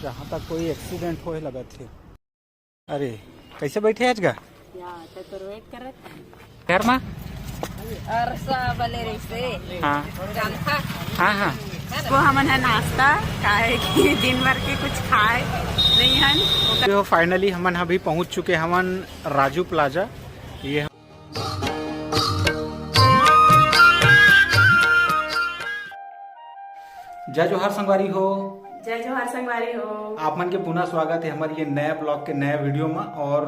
जहाँ तक कोई एक्सीडेंट होए लगा थे। अरे कैसे बैठे आज गा वेट करत घर में? हाँ हाँ हाँ वो हमन है नाश्ता खाए कि दिन भर के कुछ खाए नहीं हन। तो फाइनली हमन अभी पहुँच चुके हमन राजू प्लाजा। ये जय जोहार संगवारी हो। जय जोहार संगवारी हो। आप मन के पुनः स्वागत है हमारे ये नए ब्लॉग के नए वीडियो में। और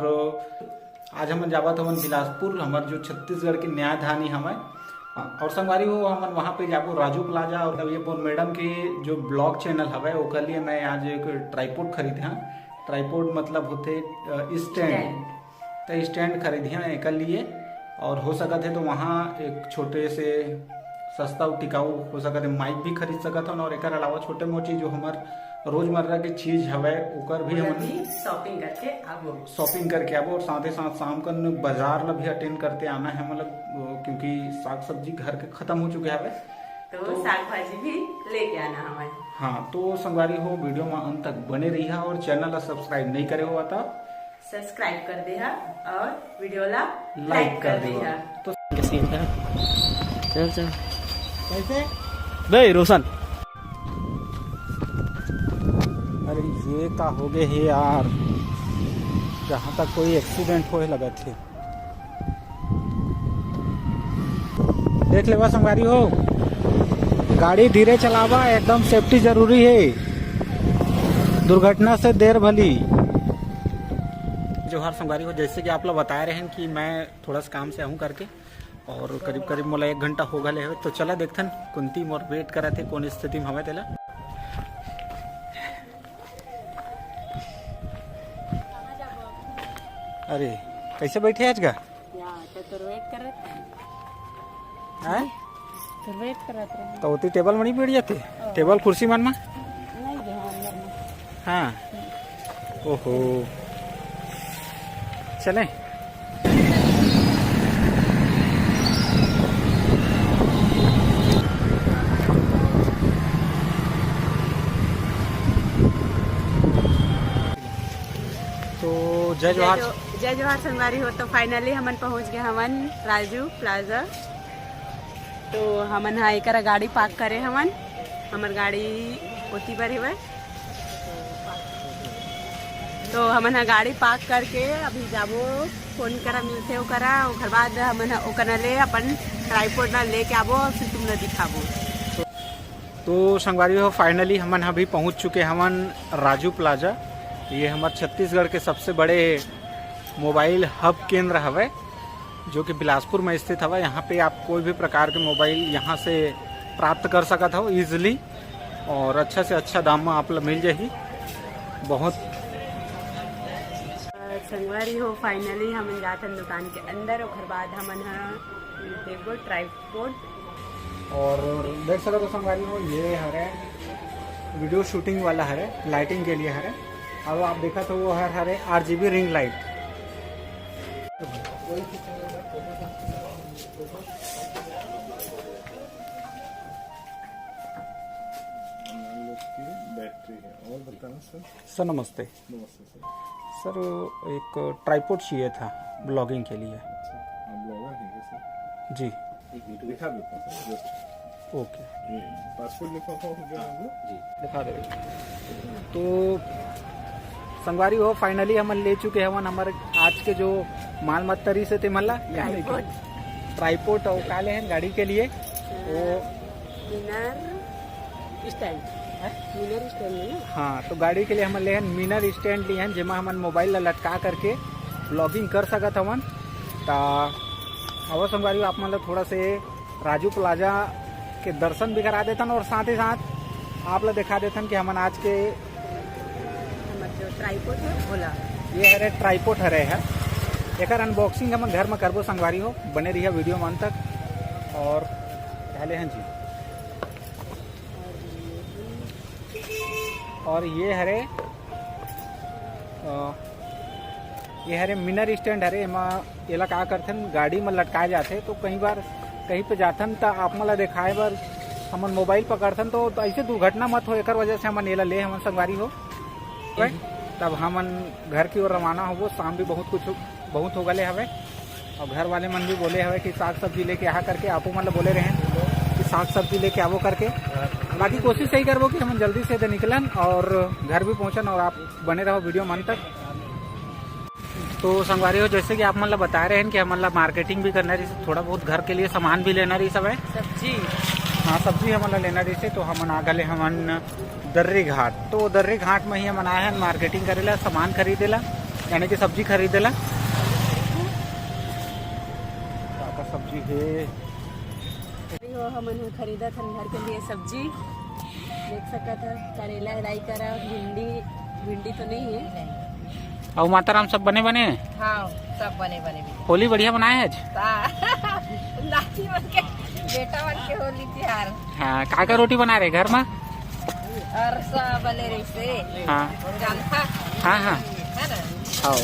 आज हम जावत हमन बिलासपुर, हमारे जो छत्तीसगढ़ की न्यायधानी हमें। और संगवारी हो हमन वहाँ पे जाबो राजू प्लाजा। और ये मैडम के जो ब्लॉग चैनल हवे ओकर लिए मैं आज एक ट्राईपोड खरीदे हाँ। ट्राईपोड मतलब होते स्टैंड, तो स्टैंड खरीदे हैं एक लिए। और हो सकत है तो वहाँ एक छोटे से सस्ता और टिकाऊ हो सकता है माइक भी खरीद सकत हन। और एक अलावा छोटे मोटी जो हमार रोजमर्रा के चीज हवे ओकर भी हम शॉपिंग करके आबो। और साथ ही साथ शाम का बाजार ला भी अटेंड करते आना है, मतलब क्योंकि साग सब्जी घर के खत्म हो चुके हवे तो साग भाजी भी लेके आना हमें। हाँ तो संगवारी हो वीडियो में अंत तक बने रही है। और चैनल ला सब्सक्राइब नहीं करे हो तो सब्सक्राइब कर दे और वीडियो ला लाइक कर दे। तो चल चल कैसे भाई रोशन। अरे ये का हो गए है यार, जहाँ तक कोई एक्सीडेंट होए लगा थे। देख ले संगवारी हो, गाड़ी धीरे चलावा, एकदम सेफ्टी जरूरी है, दुर्घटना से देर भली। जोहार संगवारी हो, जैसे कि आप लोग बता रहे हैं कि मैं थोड़ा सा काम से आऊँ करके और करीब करीब मोला 1 घंटा हो गए है। तो चला देखथन कुंती मोर वेट करा थे कौन स्थिति में हवे तेला। अरे कैसे बैठे आज गा वेट करत रहे तो उती टेबल में नहीं बैठ जाते? टेबल कुर्सी मन में हाँ। ओहो चले तो जय जोहार संगवारी हो। तो फाइनली हमन पहुंच गए हमन राजू प्लाजा। तो हमन हा एक गाड़ी पार्क करे हमर गाड़ी ओती पर है। तो हमन हा गाड़ी पार्क करके अभी जाबो फोन करा मिलते ओकरा। ओकर बाद हमन ओकरा ले अपन ट्राईपोड ना लेके आबो और फिर तुम दिखाबो। तो संगवारी हो फाइनली हमन अभी पहुंच चुके हमन राजू प्लाजा। ये हमारे छत्तीसगढ़ के सबसे बड़े मोबाइल हब केंद्र हवे, जो कि बिलासपुर में स्थित हवे। यहाँ पे आप कोई भी प्रकार के मोबाइल यहाँ से प्राप्त कर सकत हो ईजिली, और अच्छा से अच्छा दाम में आप लोग मिल जाही। बहुत संगवारी हो फाइनली हम जाते हैं दुकान के अंदर। और बाद हमन देखो ट्राईपोड और देख सकते हो संगवारी हो, ये हरे वीडियो शूटिंग वाला हरे, लाइटिंग के लिए हरे। और आप देखा तो वो हरे RGB रिंग लाइट। सर नमस्ते। सर एक ट्राईपोड चाहिए था ब्लॉगिंग के लिए। जी दिखा देता हूं जस्ट। ओके पासपोर्ट लिफाफा हो गया जी, दिखा दे। तो संगवारी हो फाइनली हम ले चुके हैं हमारे आज के जो माल मत्तरी से थे मल्ला ट्राईपोड और काले हैं गाड़ी के लिए। वो स्टैंड हाँ, तो गाड़ी के लिए हम ले मीनर स्टैंड लिए हैं, जिसमें हम मोबाइल ला लटका करके ब्लॉगिंग कर सकत हवन। अवश्य संगवारी आप मतलब थोड़ा से राजू प्लाजा के दर्शन भी करा देतन। और साथ ही साथ आप लोग दिखा देतन कि हमन आज के जो ट्राईपोड है बोला ये हरे ट्राईपोड हरे है। एक अनबॉक्सिंग हम घर में करबो संगवारी हो, बने रही है वीडियो में अंत तक। और पहले हैं जी, और ये हरे मिनर स्टैंड हरे। एला का करथन गाड़ी में लटकाए जाते। तो कई बार कहीं पे जाथन तो आप मला दिखाए बार हमन मोबाइल पकड़थन तो ऐसे दुर्घटना मत हो, एक वजह से हमन एला ले हमन संगवारी हो। तब हमन घर की ओर रवाना होबो। शाम भी बहुत हो गले हवे और घर वाले मन भी बोले हवे कि साग सब्जी लेके आ करके, आपो मन बोले रहे कि साग सब्जी लेके आवो करके। बाकी कोशिश यही करबो कि हम जल्दी से निकलन और घर भी पहुंचन, और आप बने रहो वीडियो मन तक। तो संगवारी हो, जैसे कि आप मतलब बता रहे हैं कि हम मतलब मार्केटिंग भी करना रही, थोड़ा बहुत घर के लिए सामान भी लेना रही सब है, सब्जी। हाँ सब्जी हम लेना रही से। तो हम आ गए हमन दर्री घाट। तो दर्री घाट में ही हम आए हैं मार्केटिंग करेला, सामान खरीदेला, यानी कि सब्जी खरीदेला। का सब्जी है हमन खरीदा था घर के लिए सब्जी, देख सकता था करेला राई करा, भिंडी तो नहीं है। और माता राम सब बने बने। हाँ सब बने बने भी। होली बढ़िया बनाए आज। नाती बन के बेटा बन के होली त्योहार। हाँ का रोटी बना रहे घर में। और सब बने रही से। हाँ जानता। हाँ हाँ है ना। हाँ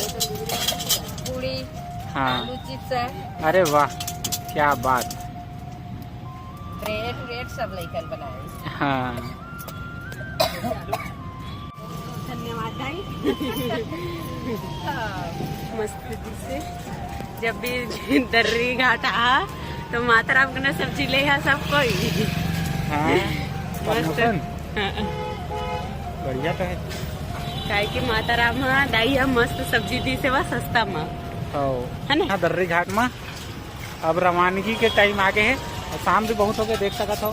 पूरी। हाँ आलू चिप्स। अरे वाह क्या बात। ब्रेड सब लेकर बनाए। हाँ धन्यवाद भाई। मस्त से जब भी दर्री घाट आ तो माता राम का सब्जी ले है सब कोई। हाँ मस्त बढ़िया तो है काहे कि माता राम दाई है मस्त सब्जी दी से वह सस्ता में है ना। दर्री घाट में अब रवानगी के टाइम आगे है और शाम भी बहुत हो गए, देख सकत हो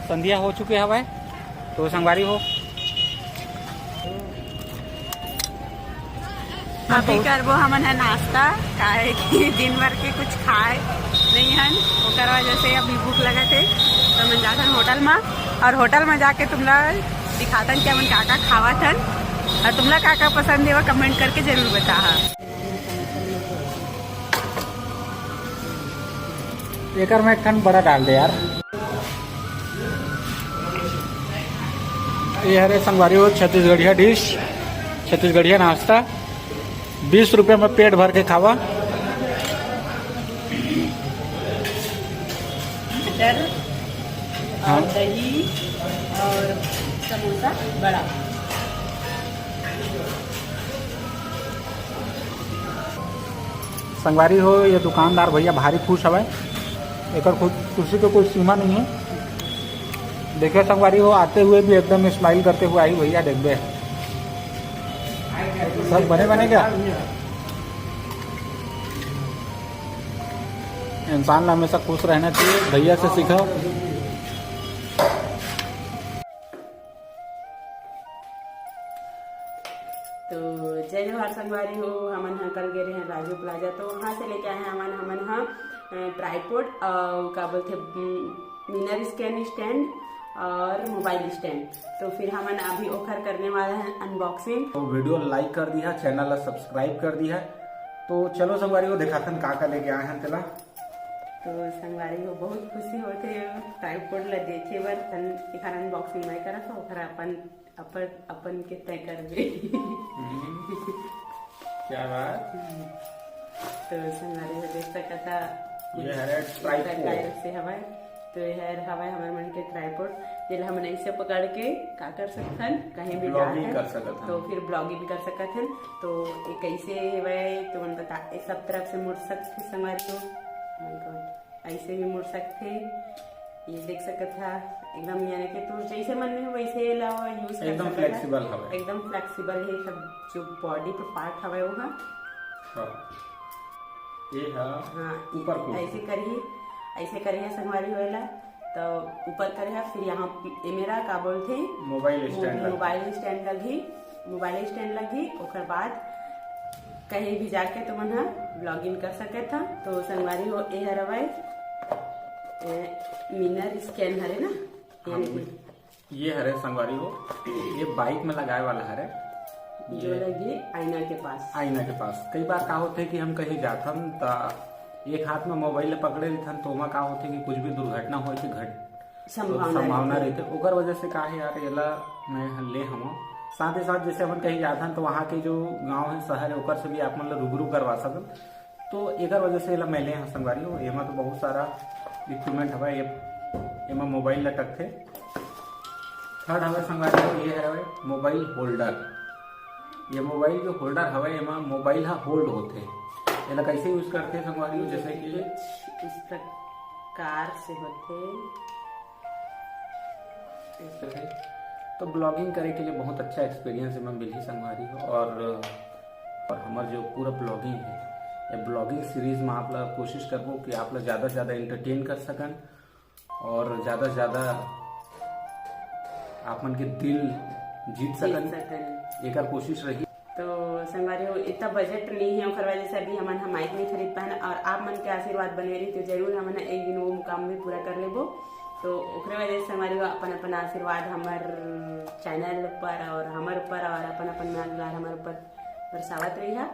संध्या हो चुके हवे। तो संगवारी हो अभी करबो हमन है नाश्ता, काहे कि दिन भर के कुछ खाए नहीं हन, ओकर वजह से अभी भूख लगे थे तो हम जाथन होटल में, और होटल में जाके तुमला दिखातन कि हमन का खावत हन, और तुमला का पसंद है वो कमेंट करके जरूर बता। एक में एक ठन बड़ा डाल दे यार। ये हरे संगवारी हो छत्तीसगढ़िया डिश, छत्तीसगढ़िया नाश्ता, 20 रुपये में पेट भर के खावा। मटर और दही और समोसा बड़ा। संगवारी हो ये दुकानदार भैया भारी खुश हवे, एक खुशी को कोई सीमा नहीं है। देखिए संगवारी हो आते हुए भी एकदम स्माइल करते हुए आई भैया, देखबे सब बने बने क्या। इंसान हमेशा खुश रहना चाहिए, भैया से सीखो। तो जय जवाहर संगवारी हो, हमन हाँ कल गए रहे राजू प्लाजा, तो वहाँ से लेके आए हैं हमन हाँ ट्राईपोड का बोलते मिनर स्कैन स्टैंड और मोबाइल स्टैंड। तो फिर हमन अभी ओखर करने वाला है अनबॉक्सिंग। तो वीडियो लाइक कर दिया, चैनल सब्सक्राइब कर दिया। तो चलो संगवारी हो दिखाथन का लेके आए हैं तेला। तो संगवारी हो बहुत खुशी होते ट्राईपोड ला देखे बर, तन एखर अनबॉक्सिंग मैं करा तो ओखर अपन के तय कर दे। क्या बात। तो संगवारी हो देख सकता ये है ट्राईपोड से हवाए। तो यह हवाए हमारे मन के ट्राईपोड, जिला हम ऐसे पकड़ के का कर सकथन, कहीं भी ब्लॉगिंग कर सकत, तो फिर ब्लॉगिंग कर सकथन। तो एक कैसे है तो मन बता, सब तरफ से मुड़ सकते संगवारी हो, ऐसे भी मुड़ सकते, ये देख सकत था एकदम, यानी कि तू जैसे मन में वैसे यूज कर एकदम फ्लेक्सिबल हवे, एकदम फ्लेक्सिबल है। सब जो बॉडी पे पार्ट हवे वो ये है। हाँ ऊपर ऐसे करिए संगवारी होएला, तो ऊपर करिए, फिर यहाँ मेरा का बोलते मोबाइल स्टैंड लगी। ओकर बाद कहीं भी जाके तो मन ब्लॉगिंग कर सके था। तो संगवारी हो ये हरवाए मिनर स्कैन हरे ना, ये हरे संगवारी हो, ये बाइक में लगाए वाला हरे, जो लगी आईना के पास। कई बार का होते कि हम कहीं जाथन तो एक हाथ में मोबाइल पकड़े रहथन, तो वहाँ का होते कि कुछ भी दुर्घटना हो के संभावना रहते, ओकर वजह से का है यार येला मैं ले हम। साथ ही साथ जैसे अपन कहीं जाथन तो वहाँ के जो गांव है शहर है ओकर से भी आप मतलब रूबरू करवा सकन। तो एक वजह से मैं ले संगवारी हो, एमा तो बहुत सारा इक्विपमेंट हवा, एमा मोबाइल लटक थे। थर्ड हवे संगवारी हो ये है मोबाइल होल्डर, ये मोबाइल जो होल्डर हवे एमा मोबाइल हा होल्ड होते एला कैसे यूज करते संगवारी हो जैसे कि कुछ इस प्रकार से होते। तो ब्लॉगिंग करे के लिए बहुत अच्छा एक्सपीरियंस है मिली संगवारी हो। और हमार जो पूरा ब्लॉगिंग है ये ब्लॉगिंग सीरीज में आप लोग कोशिश करबो कि आप लोग ज़्यादा से ज़्यादा एंटरटेन कर सकन और ज़्यादा से ज़्यादा आप मन के दिल जीत सकन एक कोशिश रही। तो संगवारी हो इतना बजट नहीं है और वजह से अभी हम माइक नहीं खरीद पाए और आप मन के आशीर्वाद बने रही तो जरूर हम एक दिन वो मुकाम भी पूरा कर लेबो। तो ओकरे वजह से हमारे अपन अपन आशीर्वाद हमार चैनल पर और हमारे ऊपर और अपन अपन हमारे ऊपर बरसावत रही है।